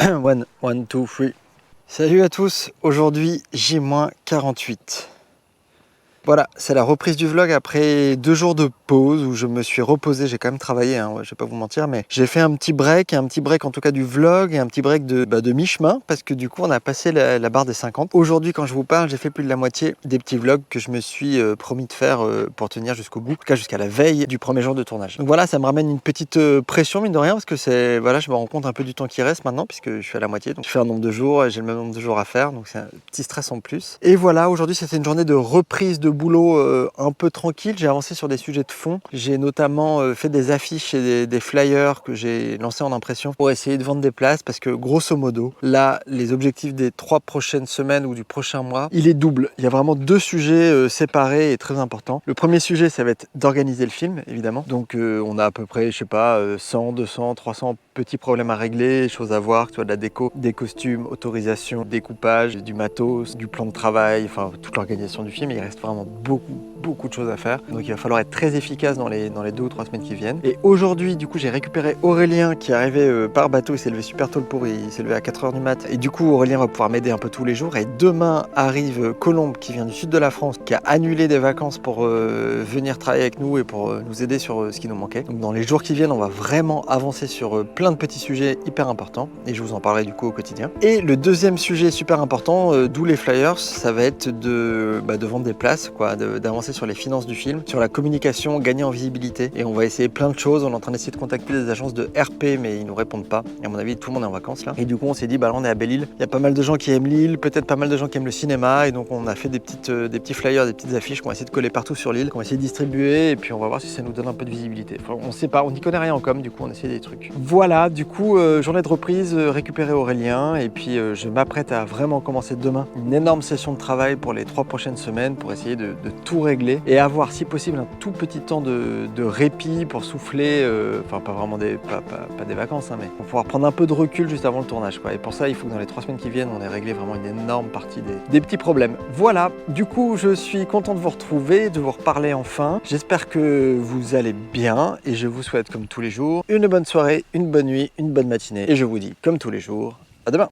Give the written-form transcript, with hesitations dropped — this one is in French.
One, one, two, three. Salut à tous, aujourd'hui J-48. Voilà, c'est la reprise du vlog après 2 jours de pause où je me suis reposé. J'ai quand même travaillé, hein, je vais pas vous mentir, mais j'ai fait un petit break en tout cas du vlog et un petit break de mi-chemin parce que du coup on a passé la barre des 50. Aujourd'hui quand je vous parle, j'ai fait plus de la moitié des petits vlogs que je me suis promis de faire pour tenir jusqu'au bout, en tout cas jusqu'à la veille du premier jour de tournage. Donc voilà, ça me ramène une petite pression mine de rien parce que c'est, voilà, je me rends compte un peu du temps qui reste maintenant puisque je suis à la moitié. Donc je fais un nombre de jours et j'ai le même nombre de jours à faire, donc c'est un petit stress en plus. Et voilà, aujourd'hui c'était une journée de reprise de boulot un peu tranquille. J'ai avancé sur des sujets de fond. J'ai notamment fait des affiches et des flyers que j'ai lancés en impression pour essayer de vendre des places parce que grosso modo, là, les objectifs des 3 prochaines semaines ou du prochain mois, il est double. Il y a vraiment 2 sujets séparés et très importants. Le premier sujet, ça va être d'organiser le film, évidemment. Donc on a à peu près, je sais pas, 100, 200, 300 petits problèmes à régler, choses à voir, tu vois, de la déco, des costumes, autorisation, découpage, du matos, du plan de travail, enfin toute l'organisation du film. Il reste vraiment beaucoup de choses à faire. Donc il va falloir être très efficace dans les 2 ou 3 semaines qui viennent. Et aujourd'hui, du coup, j'ai récupéré Aurélien qui est arrivé par bateau. Il s'est levé super tôt le pauvre, il s'est levé à 4 h du mat. Et du coup, Aurélien va pouvoir m'aider un peu tous les jours. Et demain arrive Colombe qui vient du sud de la France, qui a annulé des vacances pour venir travailler avec nous et pour nous aider sur ce qui nous manquait. Donc dans les jours qui viennent, on va vraiment avancer sur plein de petits sujets hyper importants. Et je vous en parlerai du coup au quotidien. Et le deuxième sujet super important, d'où les flyers, ça va être de vendre des places, quoi, d'avancer sur les finances du film, sur la communication, gagner en visibilité. Et on va essayer plein de choses. On est en train d'essayer de contacter des agences de RP, mais ils nous répondent pas. Et à mon avis, tout le monde est en vacances là. Et du coup, on s'est dit, bah là, on est à Belle-Île. Il y a pas mal de gens qui aiment l'île, peut-être pas mal de gens qui aiment le cinéma. Et donc, on a fait des petits flyers, des petites affiches qu'on va essayer de coller partout sur l'île, qu'on va essayer de distribuer. Et puis, on va voir si ça nous donne un peu de visibilité. Enfin, on sait pas, on n'y connaît rien en com. Du coup, on essaie des trucs. Voilà, du coup, journée de reprise, récupérer Aurélien. Et puis, je m'apprête à vraiment commencer demain une énorme session de travail pour les 3 prochaines semaines pour essayer de tout régler et avoir si possible un tout petit temps de répit pour souffler, enfin pas vraiment pas des vacances, hein, mais pour pouvoir prendre un peu de recul juste avant le tournage, quoi. Et pour ça, il faut que dans les 3 semaines qui viennent, on ait réglé vraiment une énorme partie des petits problèmes. Voilà, du coup, je suis content de vous retrouver, de vous reparler enfin. J'espère que vous allez bien et je vous souhaite, comme tous les jours, une bonne soirée, une bonne nuit, une bonne matinée. Et je vous dis, comme tous les jours,